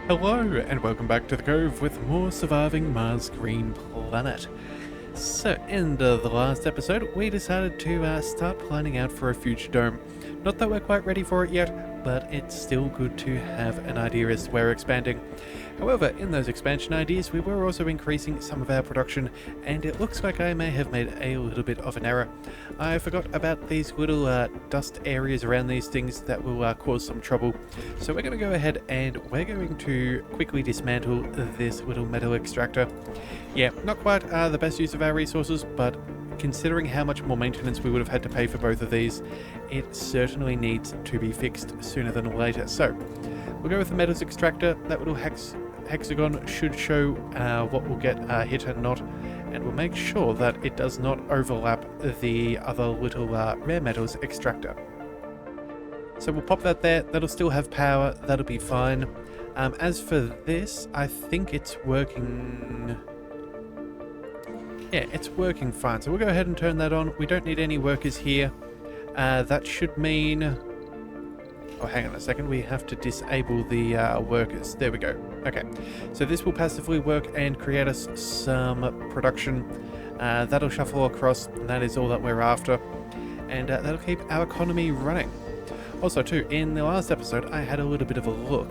Hello, and welcome back to the Cove with more surviving Mars Green Planet. So, in the last episode, we decided to start planning out for a future dome. Not that we're quite ready for it yet, but it's still good to have an idea as to where we're expanding. However, in those expansion ideas, we were also increasing some of our production, and it looks like I may have made a little bit of an error. I forgot about these little dust areas around these things that will cause some trouble. So we're going to go ahead and we're going to quickly dismantle this little metal extractor. Yeah, not quite the best use of our resources, but considering how much more maintenance we would have had to pay for both of these, it certainly needs to be fixed sooner than later. So we'll go with the metals extractor. That little hexagon should show what will get hit and not, and we'll make sure that it does not overlap the other little rare metals extractor. So we'll pop that there. That'll still have power. That'll be fine. As for this, I think it's working. Yeah, it's working fine. So we'll go ahead and turn that on. We don't need any workers here. That should mean... Oh, hang on a second. We have to disable the workers. There we go. Okay. So this will passively work and create us some production. That'll shuffle across, and that is all that we're after. And that'll keep our economy running. Also, too, in the last episode, I had a little bit of a look.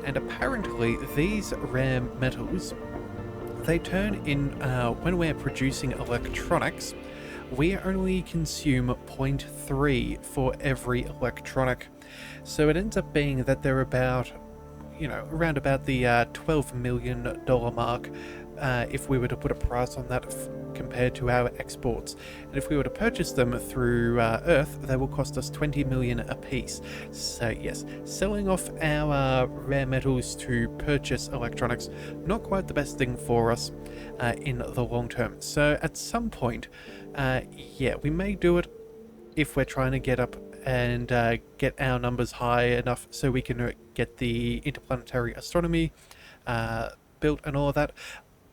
And apparently, these rare metals... they turn in, when we're producing electronics, we only consume 0.3 for every electronic. So it ends up being that they're about, around about the $12 million mark, if we were to put a price on that compared to our exports. And if we were to purchase them through Earth, they will cost us 20 million a piece. So yes, selling off our rare metals to purchase electronics, not quite the best thing for us in the long term. So at some point, yeah, we may do it if we're trying to get up and get our numbers high enough so we can get the interplanetary astronomy built and all of that.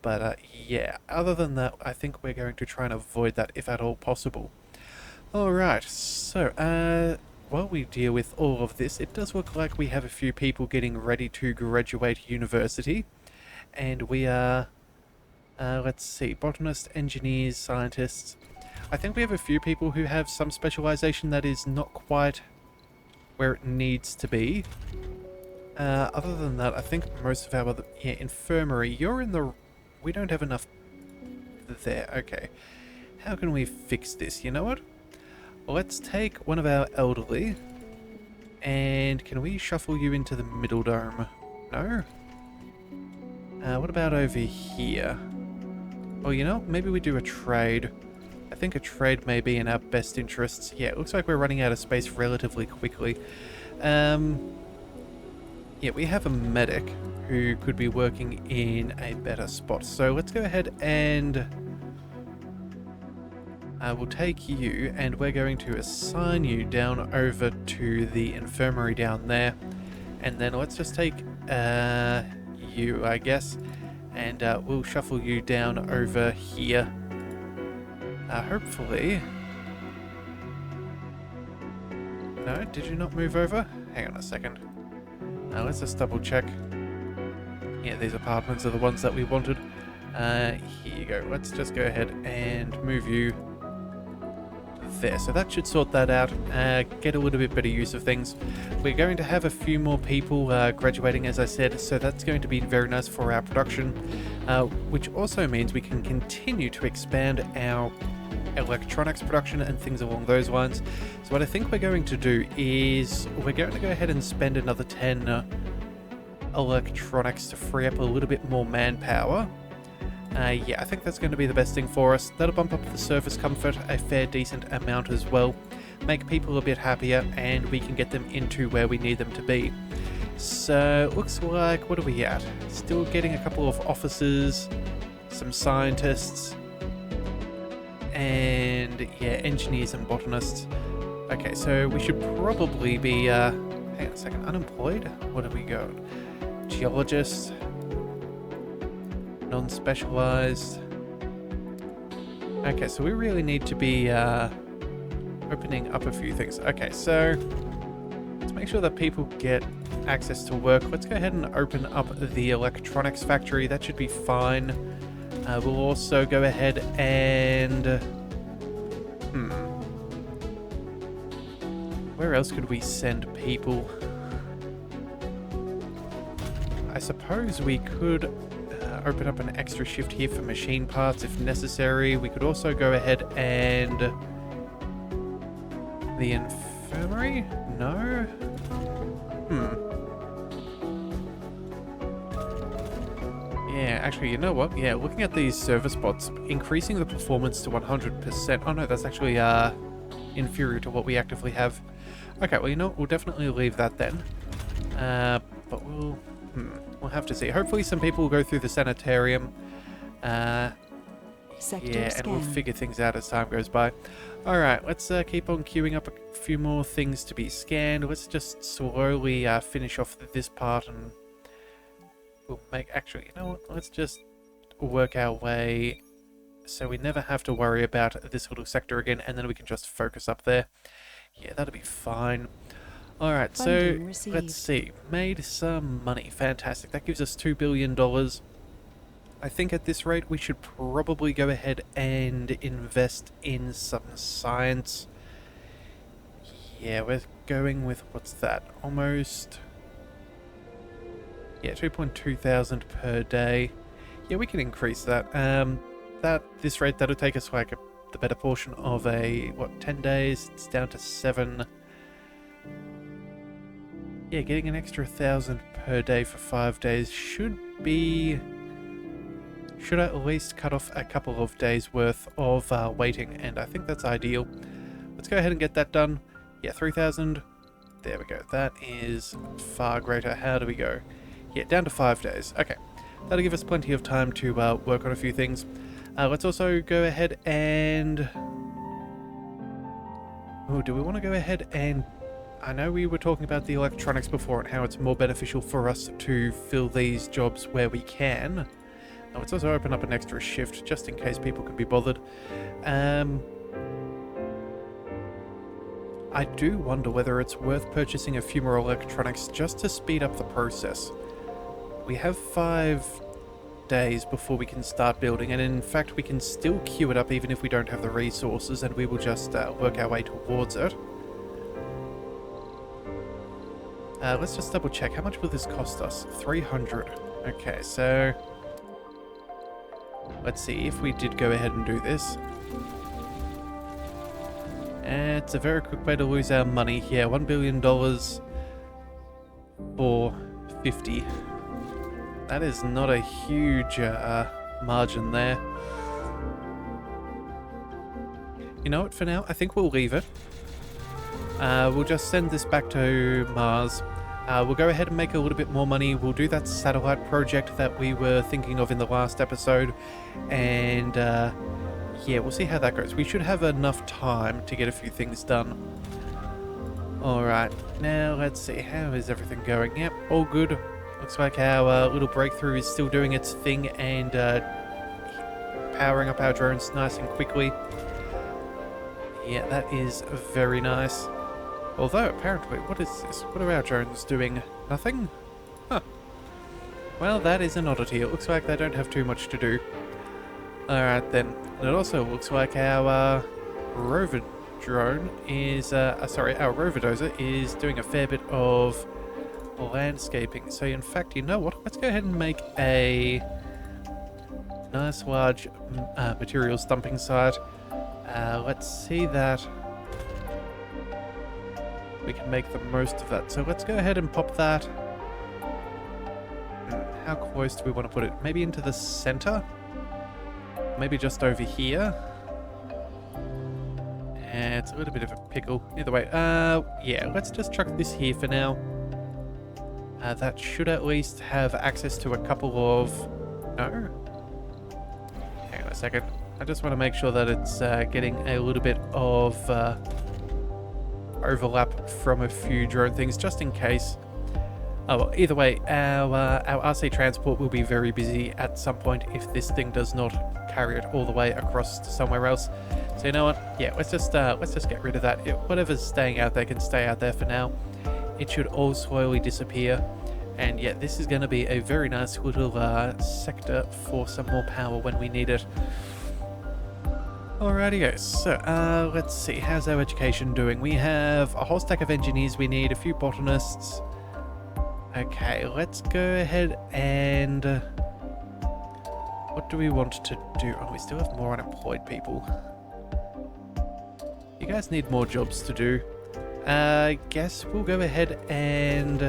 But yeah, other than that, I think we're going to try and avoid that if at all possible. Alright, so while we deal with all of this, it does look like we have a few people getting ready to graduate university. And we are, let's see, botanists, engineers, scientists. I think we have a few people who have some specialization that is not quite where it needs to be. Other than that, I think most of our other... Yeah, infirmary, you're in the... We don't have enough there. Okay. How can we fix this? You know what? Let's take one of our elderly. And can we shuffle you into the middle dome? No? What about over here? Oh, maybe we do a trade. I think a trade may be in our best interests. Yeah, it looks like we're running out of space relatively quickly. Yeah, we have a medic who could be working in a better spot. So let's go ahead and we'll take you, and we're going to assign you down over to the infirmary down there. And then let's just take you, I guess, and we'll shuffle you down over here. Hopefully... No, did you not move over? Hang on a second. Let's just double check. Yeah, these apartments are the ones that we wanted. Here you go. Let's just go ahead and move you there. So that should sort that out. Get a little bit better use of things. We're going to have a few more people graduating, as I said, so that's going to be very nice for our production, which also means we can continue to expand our electronics production and things along those lines. So what I think we're going to do is we're going to go ahead and spend another 10 electronics to free up a little bit more manpower. Yeah, I think that's going to be the best thing for us. That'll bump up the surface comfort a fair decent amount as well, make people a bit happier, and we can get them into where we need them to be. So looks like, what are we at? Still getting a couple of officers, some scientists, and yeah, engineers and botanists. Okay, so we should probably be, hang on a second, unemployed? What have we got? Geologist, non-specialized. Okay, so we really need to be opening up a few things. Okay, so let's make sure that people get access to work. Let's go ahead and open up the electronics factory. That should be fine. We'll also go ahead and... Where else could we send people? I suppose we could open up an extra shift here for machine parts if necessary. We could also go ahead and... The infirmary? No? Yeah, actually, you know what? Yeah, looking at these service bots, increasing the performance to 100%. Oh no, that's actually inferior to what we actively have. Okay, well, you know what? We'll definitely leave that then. But we'll have to see. Hopefully some people will go through the sanitarium. Yeah, and we'll figure things out as time goes by. Alright, let's keep on queuing up a few more things to be scanned. Let's just slowly finish off this part, and we'll make... Actually, you know what? Let's just work our way so we never have to worry about this little sector again, and then we can just focus up there. Yeah, that'll be fine. Alright, so let's see. Made some money. Fantastic. That gives us $2 billion. I think at this rate we should probably go ahead and invest in some science. Yeah, we're going with, what's that? Almost... Yeah, 2.2 thousand per day. Yeah, we can increase that. This rate, that'll take us like the better portion of 10 days? It's down to 7. Yeah, getting an extra 1,000 per day for 5 days should at least cut off a couple of days worth of waiting, and I think that's ideal. Let's go ahead and get that done. Yeah, 3,000. There we go. That is far greater. How do we go? Yeah, down to 5 days. Okay. That'll give us plenty of time to work on a few things. Let's also go ahead and... Oh, do we want to go ahead and... I know we were talking about the electronics before and how it's more beneficial for us to fill these jobs where we can. Now, let's also open up an extra shift just in case people can be bothered. I do wonder whether it's worth purchasing a few more electronics just to speed up the process. We have 5 days before we can start building, and in fact we can still queue it up even if we don't have the resources, and we will just work our way towards it. Let's just double check. How much will this cost us? 300. Okay, so... Let's see if we did go ahead and do this. It's a very quick way to lose our money here. $1 billion for 50. That is not a huge margin there. You know what, for now, I think we'll leave it. We'll just send this back to Mars. We'll go ahead and make a little bit more money. We'll do that satellite project that we were thinking of in the last episode. And yeah, we'll see how that goes. We should have enough time to get a few things done. Alright, now let's see. How is everything going? Yep, all good. Looks like our little breakthrough is still doing its thing and powering up our drones nice and quickly. Yeah, that is very nice. Although, apparently, what is this? What are our drones doing? Nothing? Huh. Well, that is an oddity. It looks like they don't have too much to do. Alright then. And it also looks like our rover drone is... our rover dozer is doing a fair bit of landscaping. So, in fact, you know what? Let's go ahead and make a nice large materials dumping site. Let's see that we can make the most of that. So let's go ahead and pop that. How close do we want to put it? Maybe into the center? Maybe just over here? It's a little bit of a pickle. Either way, yeah, let's just chuck this here for now. That should at least have access to a couple of... No? Hang on a second. I just want to make sure that it's getting a little bit of overlap from a few drone things, just in case. Oh, well, either way, our RC transport will be very busy at some point if this thing does not carry it all the way across to somewhere else. So you know what? Yeah, let's just get rid of that. Whatever's staying out there can stay out there for now. it should all slowly disappear. And yeah, this is going to be a very nice little sector for some more power when we need it. Alrighty, so let's see, how's our education doing? We have a whole stack of engineers we need, a few botanists. Okay, let's go ahead and... what do we want to do? Oh, we still have more unemployed people. You guys need more jobs to do. I guess we'll go ahead and...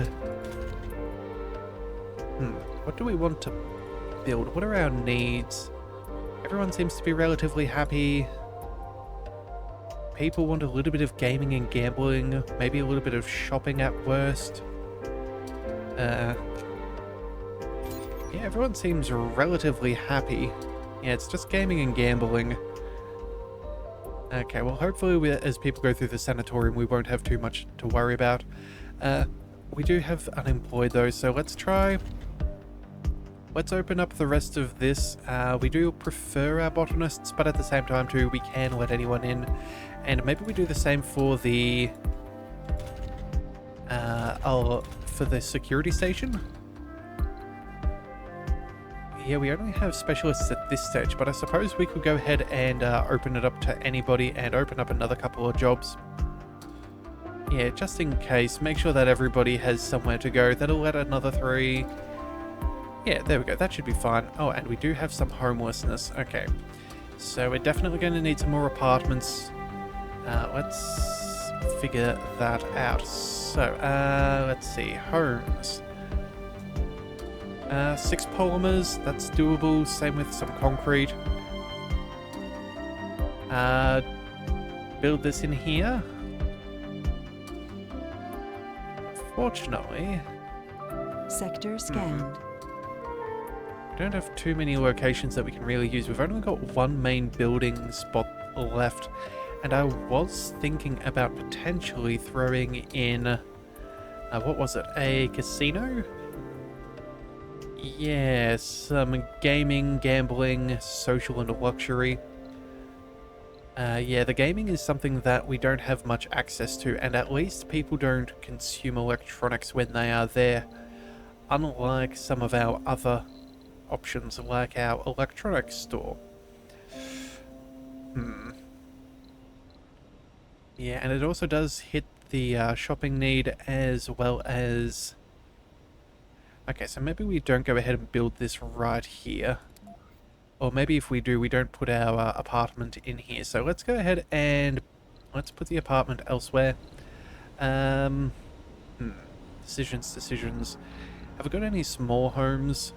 what do we want to build? What are our needs? Everyone seems to be relatively happy. People want a little bit of gaming and gambling, maybe a little bit of shopping at worst. Yeah, everyone seems relatively happy. Yeah, it's just gaming and gambling. Okay, well hopefully as people go through the sanatorium we won't have too much to worry about. We do have unemployed though, so let's open up the rest of this. We do prefer our botanists, but at the same time too, we can let anyone in. And maybe we do the same for the security station. Yeah, we only have specialists at this stage, but I suppose we could go ahead and open it up to anybody and open up another couple of jobs. Yeah, just in case, make sure that everybody has somewhere to go. That'll let another 3... yeah, there we go. That should be fine. Oh, and we do have some homelessness. Okay. So we're definitely going to need some more apartments. Let's figure that out. So, let's see. Homes. 6 polymers. That's doable. Same with some concrete. Build this in here. Fortunately... sector scanned. We don't have too many locations that we can really use. We've only got one main building spot left. And I was thinking about potentially throwing in... what was it? A casino? Yeah, some gaming, gambling, social and luxury. Yeah, the gaming is something that we don't have much access to. And at least people don't consume electronics when they are there. Unlike some of our other... options like our electronics store. Yeah, and it also does hit the shopping need as well as... okay, so maybe we don't go ahead and build this right here. Or maybe if we do, we don't put our apartment in here. So let's go ahead and let's put the apartment elsewhere. Decisions. Have we got any small homes?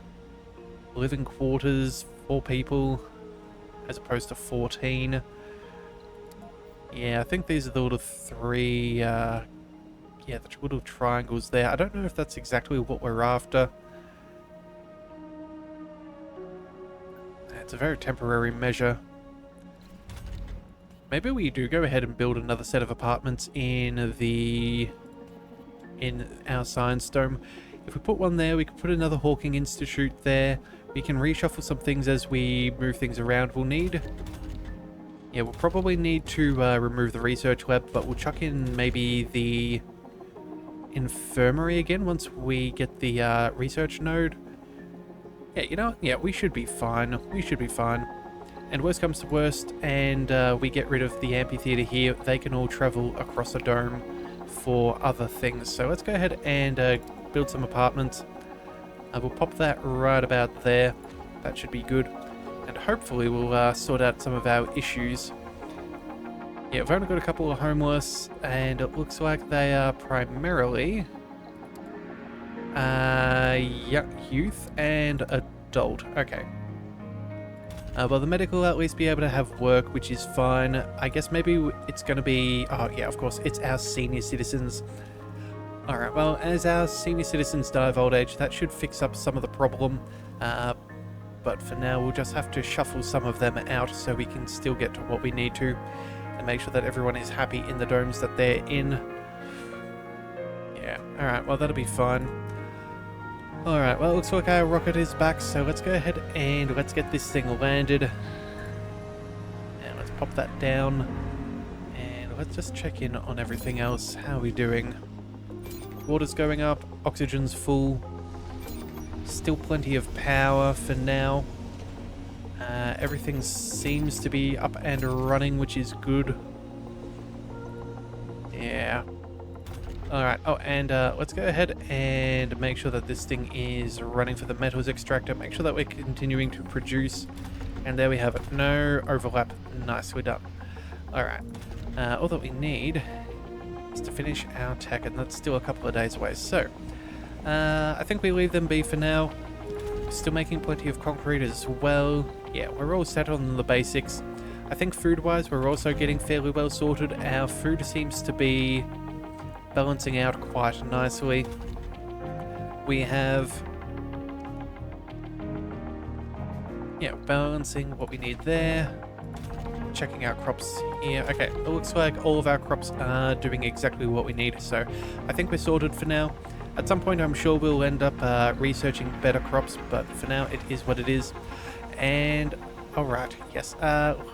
Living quarters, 4 people, as opposed to 14. Yeah, I think these are the little 3, yeah, the little triangles there. I don't know if that's exactly what we're after. It's a very temporary measure. Maybe we do go ahead and build another set of apartments in our science dome. If we put one there, we could put another Hawking Institute there. We can reshuffle some things as we move things around. We'll probably need to remove the research lab, but we'll chuck in maybe the infirmary again once we get the research node. Yeah, you know what? Yeah, we should be fine. And worst comes to worst, and we get rid of the amphitheater here. They can all travel across the dome for other things. So let's go ahead and build some apartments. We'll pop that right about there. That should be good. And hopefully we'll sort out some of our issues. Yeah, we've only got a couple of homeless, and it looks like they are primarily youth and adult. Okay. Well, the medical will at least be able to have work, which is fine. I guess maybe it's going to be... oh, yeah, of course. It's our senior citizens. Alright, well, as our senior citizens die of old age, that should fix up some of the problem. But for now, we'll just have to shuffle some of them out so we can still get to what we need to. And make sure that everyone is happy in the domes that they're in. Yeah, alright, well, that'll be fine. Alright, well, it looks like our rocket is back, so let's go ahead and let's get this thing landed. And let's pop that down. And let's just check in on everything else. How are we doing? Water's going up, oxygen's full. Still plenty of power for now. Everything seems to be up and running, which is good. Yeah. Alright, oh, and let's go ahead and make sure that this thing is running for the metals extractor. Make sure that we're continuing to produce. And there we have it. No overlap. Nice, we're done. Alright. All that we need is to finish our tech, and that's still a couple of days away. So, I think we leave them be for now. Still making plenty of concrete as well. Yeah, we're all set on the basics. I think food-wise, we're also getting fairly well sorted. Our food seems to be balancing out quite nicely. We have... yeah, balancing what we need there. Checking our crops here. Okay, it looks like all of our crops are doing exactly what we need, so I think we're sorted for now. At some point, I'm sure we'll end up researching better crops, but for now, it is what it is. And, alright, yes,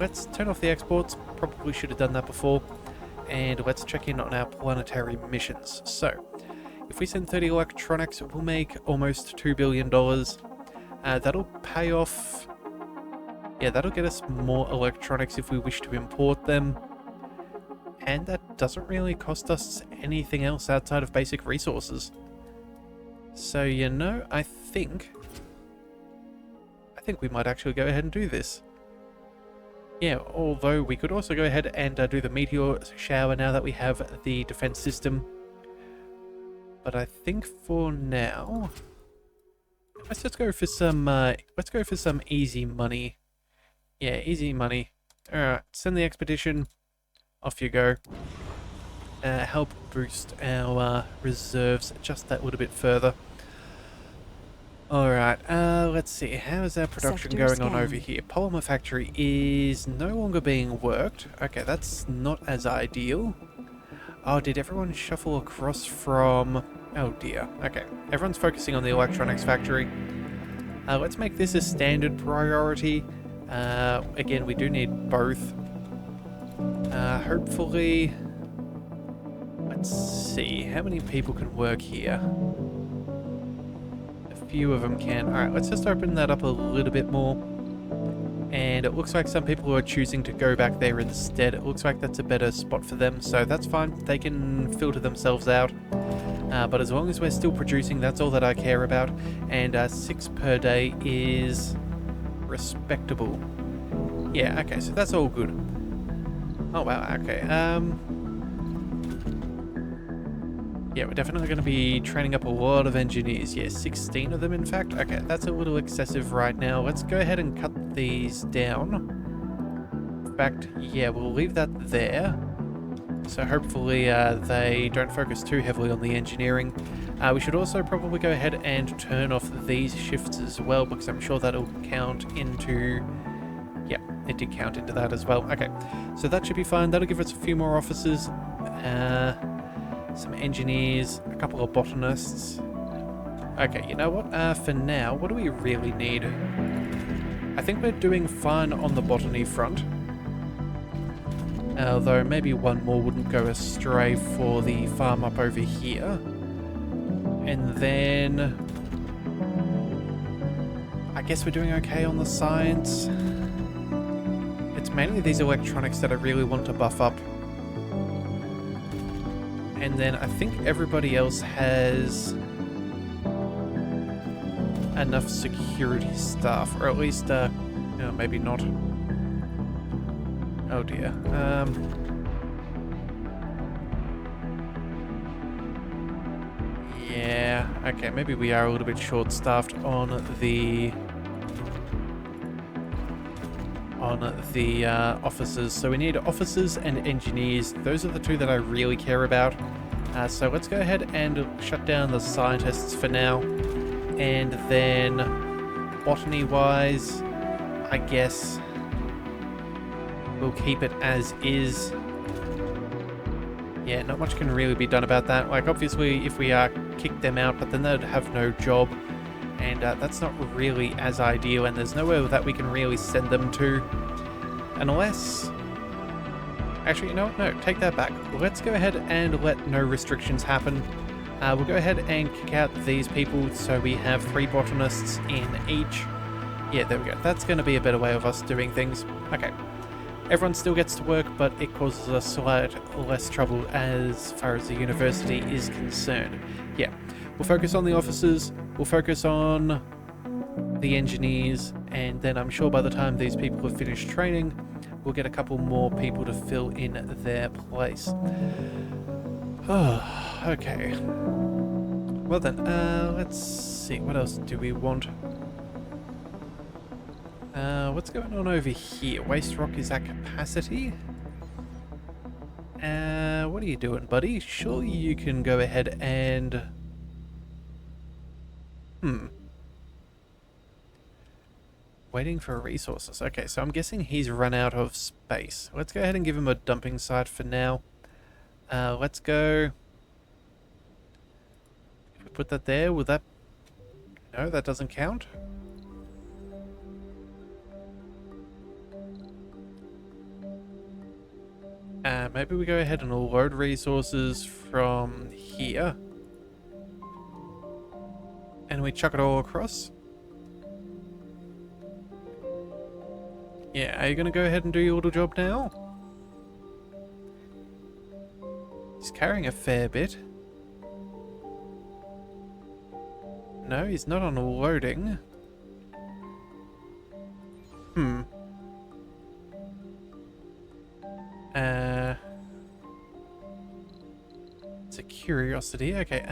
let's turn off the exports. Probably should have done that before. And let's check in on our planetary missions. So, if we send 30 electronics, we'll make almost $2 billion. That'll pay off... yeah, that'll get us more electronics if we wish to import them. And that doesn't really cost us anything else outside of basic resources. So, you know, I think we might actually go ahead and do this. Yeah, although we could also go ahead and do the meteor shower now that we have the defense system. But I think for now, let's just go for some easy money. Yeah, easy money. Alright, send the expedition. Off you go. Help boost our reserves just that little bit further. Alright, let's see. How is our production Sector going on over scan. here? Polymer factory is no longer being worked. Okay, that's not as ideal. Oh, did everyone shuffle across from... oh dear. Okay, everyone's focusing on the electronics factory. Let's make this a standard priority. Again, we do need both. Hopefully... let's see. How many people can work here? Few of them can. Alright, let's just open that up a little bit more. And it looks like some people are choosing to go back there instead. It looks like that's a better spot for them, so that's fine. They can filter themselves out. But as long as we're still producing, that's all that I care about. And 6 per day is respectable. Yeah, okay, so that's all good. Oh wow, okay. Yeah, we're definitely going to be training up a lot of engineers. Yeah, 16 of them, in fact. Okay, that's a little excessive right now. Let's go ahead and cut these down. In fact, yeah, we'll leave that there. So hopefully they don't focus too heavily on the engineering. We should also probably go ahead and turn off these shifts as well, because I'm sure that'll count into... yeah, it did count into that as well. Okay, so that should be fine. That'll give us a few more officers. Some engineers, a couple of botanists. Okay, you know what? For now, what do we really need? I think we're doing fine on the botany front. Although maybe one more wouldn't go astray for the farm up over here. And then... I guess we're doing okay on the science. It's mainly these electronics that I really want to buff up. And then I think everybody else has enough security staff, or at least, no, maybe not. Oh dear. Yeah, okay, maybe we are a little bit short-staffed on the officers. So we need officers and engineers. Those are the two that I really care about. So let's go ahead and shut down the scientists for now. And then botany-wise, I guess we'll keep it as is. Yeah, not much can really be done about that. Like, obviously, if we kick them out, but then they'd have no job. And that's not really as ideal, and there's nowhere that we can really send them to. Unless... actually, you know what? No, take that back. Let's go ahead and let no restrictions happen. We'll go ahead and kick out these people so we have 3 botanists in each. Yeah, there we go. That's going to be a better way of us doing things. Okay. Everyone still gets to work, but it causes us slight less trouble as far as the university is concerned. Yeah. We'll focus on the officers, we'll focus on the engineers, and then I'm sure by the time these people have finished training, we'll get a couple more people to fill in their place. Oh, okay. Well then, let's see, what else do we want? What's going on over here? Waste rock is at capacity? What are you doing, buddy? Surely you can go ahead and... Waiting for resources. Okay, so I'm guessing he's run out of space. Let's go ahead and give him a dumping site for now. Let's go... If we put that there, will that... No, that doesn't count. Maybe we go ahead and load resources from here. And we chuck it all across. Yeah, are you going to go ahead and do your little job now? He's carrying a fair bit. No, he's not unloading. It's a curiosity. Okay,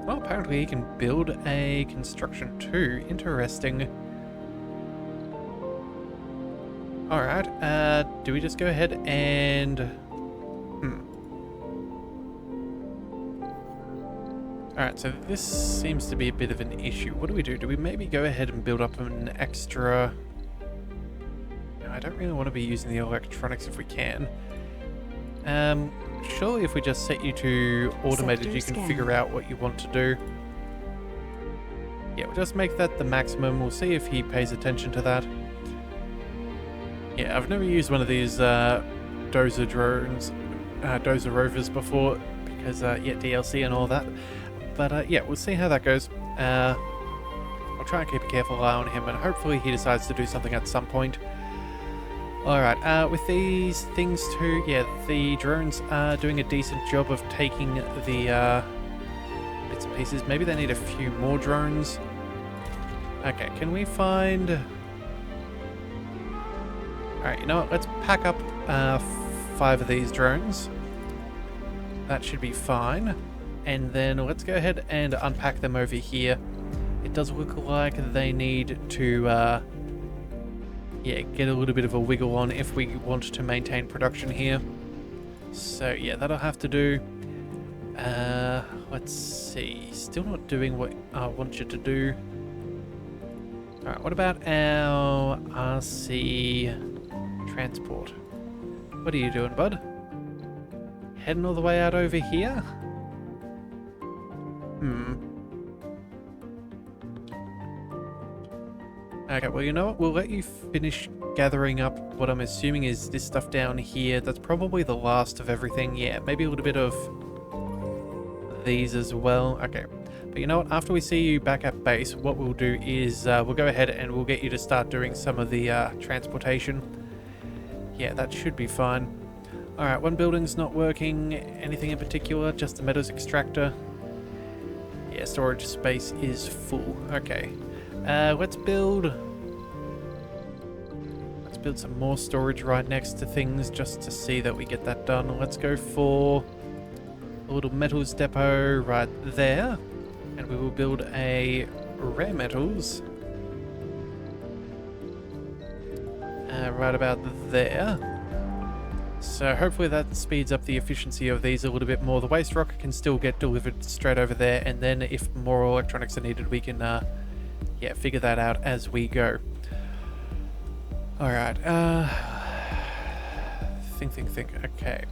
Well, apparently he can build a construction too. Interesting. Alright, do we just go ahead and... Alright, so this seems to be a bit of an issue. What do we do? Do we maybe go ahead and build up an extra... No, I don't really want to be using the electronics if we can. Surely if we just set you to automated, you can figure out what you want to do. Yeah, we'll just make that the maximum. We'll see if he pays attention to that. Yeah, I've never used one of these dozer drones, dozer rovers before, because, yeah, DLC and all that. But, yeah, we'll see how that goes. I'll try and keep a careful eye on him, and hopefully he decides to do something at some point. Alright, with these things too, yeah, the drones are doing a decent job of taking the bits and pieces. Maybe they need a few more drones. Okay, can we find... Alright, you know what, let's pack up 5 of these drones. That should be fine. And then let's go ahead and unpack them over here. It does look like they need to... yeah, get a little bit of a wiggle on if we want to maintain production here. So yeah, that'll have to do. Let's see. Still not doing what I want you to do. Alright, what about our RC transport? What are you doing, bud? Heading all the way out over here? Okay, well, you know what? We'll let you finish gathering up what I'm assuming is this stuff down here. That's probably the last of everything. Yeah, maybe a little bit of these as well. Okay. But you know what? After we see you back at base, what we'll do is we'll go ahead and we'll get you to start doing some of the transportation. Yeah, that should be fine. Alright, one building's not working. Anything in particular? Just the metals extractor. Yeah, storage space is full. Okay. Let's build some more storage right next to things just to see that we get that done. Let's go for a little metals depot right there, and we will build a rare metals right about there. So hopefully that speeds up the efficiency of these a little bit more. The waste rock can still get delivered straight over there, and then if more electronics are needed, we can yeah, figure that out as we go. Alright, think. Okay.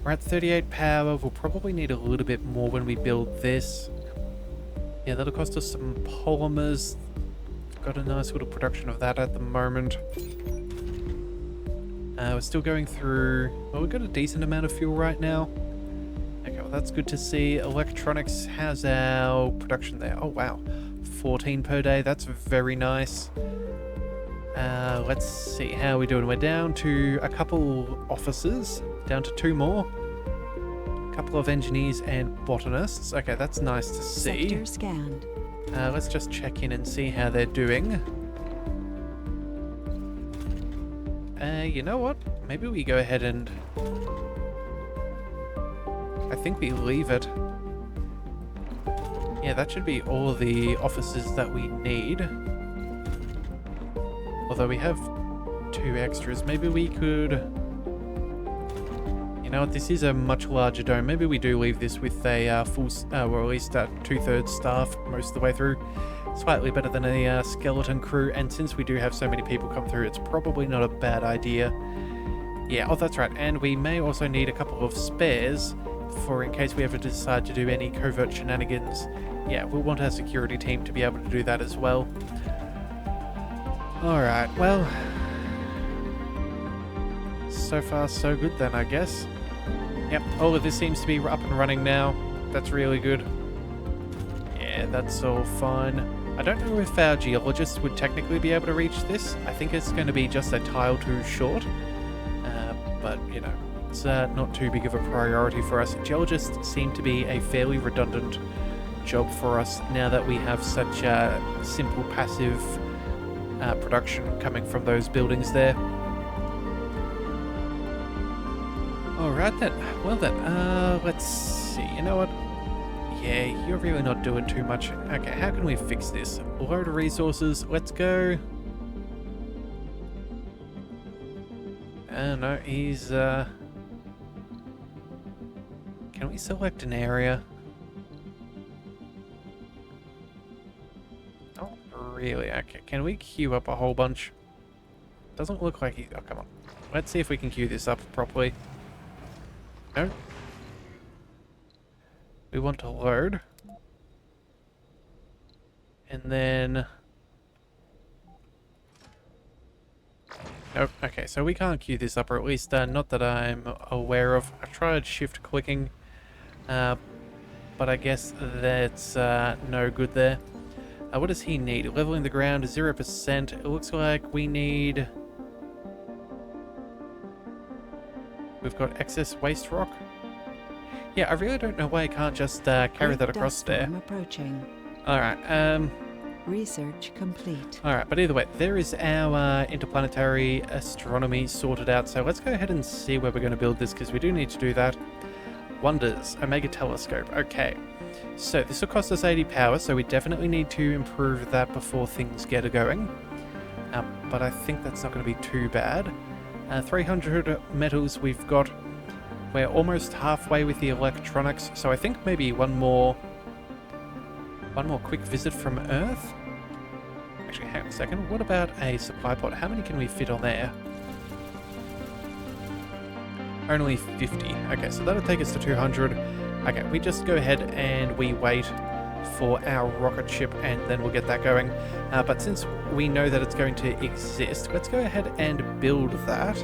We're at 38 power. We'll probably need a little bit more when we build this. Yeah, that'll cost us some polymers. Got a nice little production of that at the moment. We're still going through... Well, we've got a decent amount of fuel right now. Okay, well, that's good to see. Electronics, how's our production there? Oh, wow. 14 per day. That's very nice. Let's see how we're doing. We're down to a couple officers. Down to 2 more. A couple of engineers and botanists. Okay, that's nice to see. Sector scanned. Let's just check in and see how they're doing. You know what? Maybe we go ahead and... I think we leave it. Yeah, that should be all the officers that we need. Although we have 2 extras. Maybe we could... You know what? This is a much larger dome. Maybe we do leave this with a full... or at least 2/3 staff most of the way through. Slightly better than a skeleton crew, and since we do have so many people come through, it's probably not a bad idea. Yeah, oh that's right, and we may also need a couple of spares for in case we ever decide to do any covert shenanigans. Yeah, we'll want our security team to be able to do that as well. Alright, well... So far so good then, I guess. Yep, all of this seems to be up and running now. That's really good. Yeah, that's all fine. I don't know if our geologists would technically be able to reach this. I think it's going to be just a tile too short. But, you know, it's not too big of a priority for us. Geologists seem to be a fairly redundant job for us now that we have such a simple passive production coming from those buildings there. Alright then. Well then, let's see. You know what? Yeah, you're really not doing too much. Okay, how can we fix this? Load of resources. Let's go. No, he's, Can we select an area? Oh, really? Okay, can we queue up a whole bunch? Doesn't look like he... Oh, come on. Let's see if we can queue this up properly. No? We want to load. And then... Nope. Okay, so we can't queue this up, or at least not that I'm aware of. I tried shift clicking, but I guess that's no good there. What does he need? Leveling the ground, 0%. It looks like we need... We've got excess waste rock. Yeah, I really don't know why I can't just carry that across there. Approaching. Alright, Research complete. Alright, but either way, there is our interplanetary astronomy sorted out, so let's go ahead and see where we're going to build this, because we do need to do that. Wonders, Omega Telescope, okay. So, this will cost us 80 power, so we definitely need to improve that before things get going. But I think that's not going to be too bad. 300 metals we've got. We're almost halfway with the electronics, so I think maybe one more quick visit from Earth? Actually, hang on a second. What about a supply pod? How many can we fit on there? Only 50. Okay, so that'll take us to 200. Okay, we just go ahead and we wait for our rocket ship and then we'll get that going. But since we know that it's going to exist, let's go ahead and build that.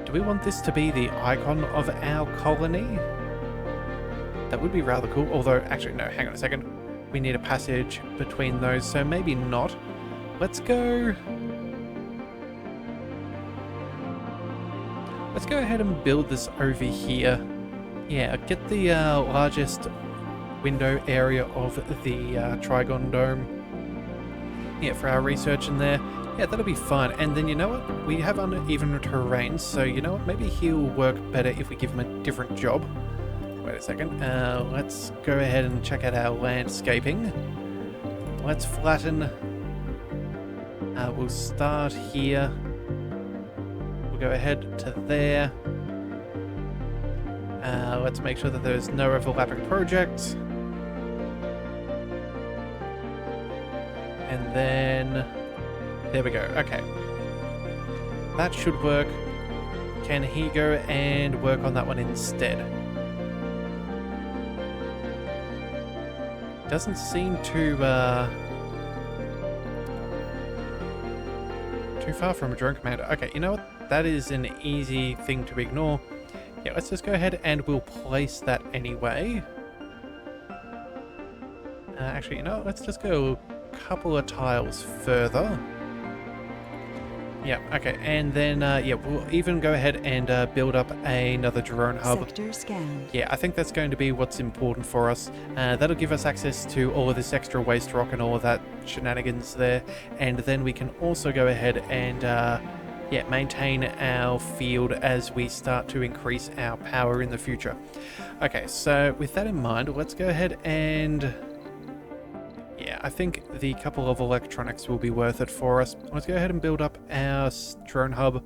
Do we want this to be the icon of our colony? That would be rather cool, although, actually, no, hang on a second. We need a passage between those, so maybe not. Let's go ahead and build this over here. Yeah, get the largest window area of the Trigon Dome. Yeah, for our research in there. Yeah, that'll be fun. And then, you know what? We have uneven terrain, so you know what? Maybe he'll work better if we give him a different job. Wait a second. Let's go ahead and check out our landscaping. Let's flatten. We'll start here. We'll go ahead to there. Let's make sure that there's no overlapping projects. And then... There we go. Okay. That should work. Can he go and work on that one instead? Doesn't seem to Too far from a drone commander. Okay, you know what? That is an easy thing to ignore. Yeah, let's just go ahead and we'll place that anyway. Actually, you know what? Let's just go a couple of tiles further. Yeah, okay, and then, yeah, we'll even go ahead and build up another drone hub. Sector scanned. Yeah, I think that's going to be what's important for us. That'll give us access to all of this extra waste rock and all of that shenanigans there. And then we can also go ahead and, yeah, maintain our field as we start to increase our power in the future. Okay, so with that in mind, let's go ahead and... yeah, I think the couple of electronics will be worth it for us. Let's go ahead and build up our drone hub.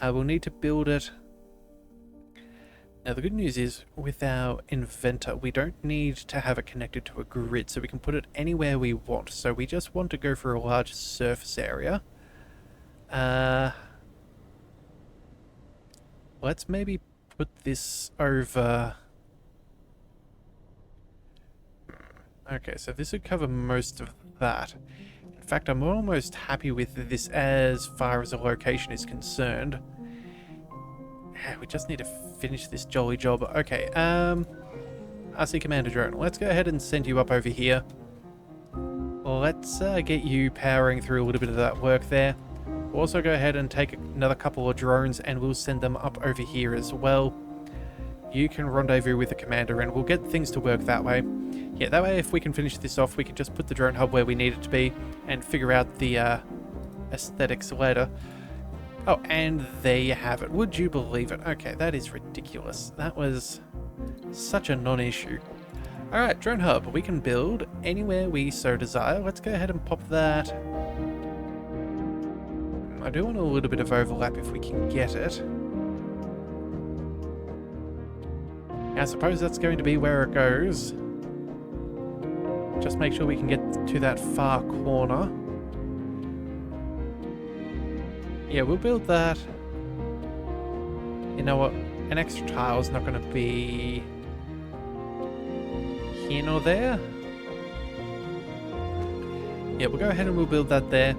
We'll need to build it. Now, the good news is, with our inventor, we don't need to have it connected to a grid, so we can put it anywhere we want. So we just want to go for a large surface area. Let's maybe put this over... okay, so this would cover most of that. In fact, I'm almost happy with this as far as the location is concerned. We just need to finish this jolly job. Okay, RC Commander Drone, let's go ahead and send you up over here. Let's get you powering through a little bit of that work there. We'll also go ahead and take another couple of drones and we'll send them up over here as well. You can rendezvous with the commander and we'll get things to work that way. Yeah, that way if we can finish this off, we can just put the drone hub where we need it to be and figure out the aesthetics later. Oh, and there you have it. Would you believe it? Okay, that is ridiculous. That was such a non-issue. Alright, drone hub. We can build anywhere we so desire. Let's go ahead and pop that. I do want a little bit of overlap if we can get it. I suppose that's going to be where it goes. Just make sure we can get to that far corner. Yeah, we'll build that. You know what? An extra tile is not going to be here nor there. Yeah, we'll go ahead and we'll build that there.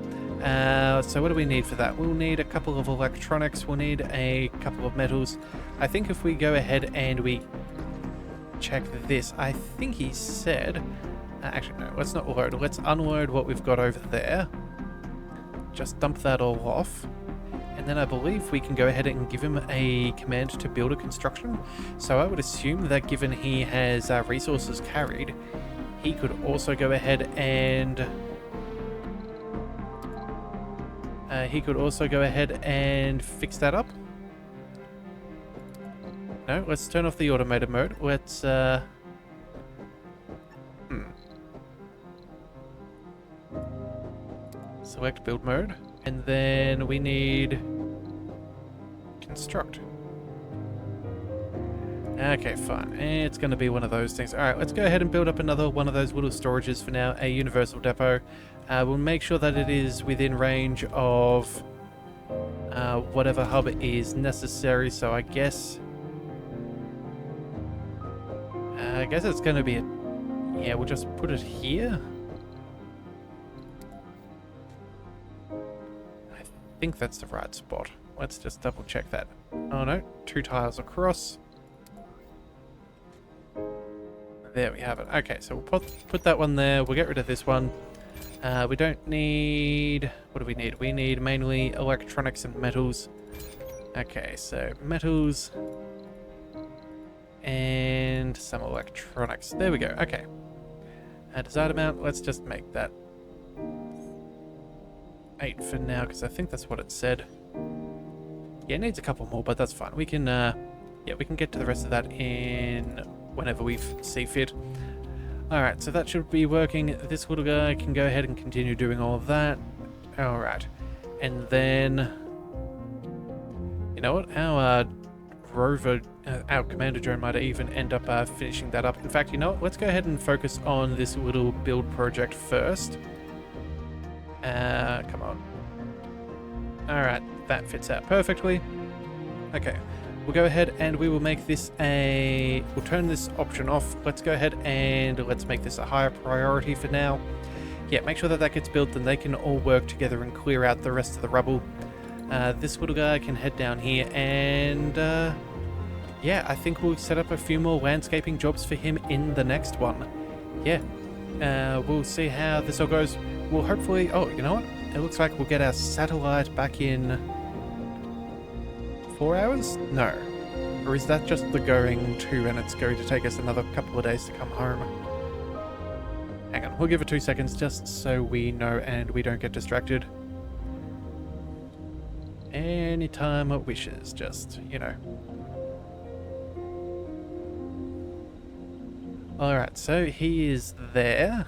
So what do we need for that? We'll need a couple of electronics. We'll need a couple of metals. I think if we go ahead and we check this, I think he said... actually, no, let's not load. Let's unload what we've got over there. Just dump that all off. And then I believe we can go ahead and give him a command to build a construction. So I would assume that given he has resources carried, he could also go ahead and... fix that up. No, let's turn off the automated mode. Let's... select build mode, and then we need construct. Okay, fine. It's going to be one of those things. Alright, let's go ahead and build up another one of those little storages for now, a universal depot. We'll make sure that it is within range of whatever hub is necessary, so I guess it's going to be a... yeah, we'll just put it here. I think that's the right spot. Let's just double check that. Oh no, 2 tiles across. There we have it. Okay, so we'll put that one there. We'll get rid of this one. We don't need... what do we need? We need mainly electronics and metals. Okay, so metals and some electronics. There we go. Okay. Desired amount, let's just make that 8 for now, because I think that's what it said. Yeah, it needs a couple more, but that's fine. We can, yeah, we can get to the rest of that in whenever we see fit. Alright, so that should be working. This little guy can go ahead and continue doing all of that. Alright. And then... you know what? Our rover, our commander drone might even end up finishing that up. In fact, you know what? Let's go ahead and focus on this little build project first. Come on. Alright, that fits out perfectly. Okay. We'll go ahead and we will make this a... we'll turn this option off. Let's go ahead and let's make this a higher priority for now. yeah, make sure that that gets built, and they can all work together and clear out the rest of the rubble. This little guy can head down here, and yeah, I think we'll set up a few more landscaping jobs for him in the next one. Yeah, we'll see how this all goes. We'll hopefully... Oh, you know what? It looks like we'll get our satellite back in 4 hours? No. Or is that just the going to, and it's going to take us another couple of days to come home? Hang on, we'll give it 2 seconds just so we know and we don't get distracted. Anytime it wishes, just, you know. Alright, so he is there.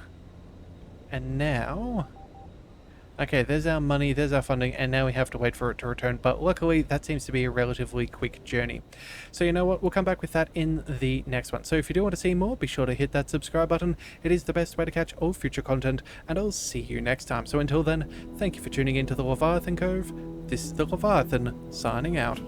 And now... Okay, there's our money, there's our funding, and now we have to wait for it to return. But luckily, that seems to be a relatively quick journey. So you know what? We'll come back with that in the next one. So if you do want to see more, be sure to hit that subscribe button. It is the best way to catch all future content, and I'll see you next time. So until then, thank you for tuning in to the Leviathan Cove. This is the Leviathan, signing out.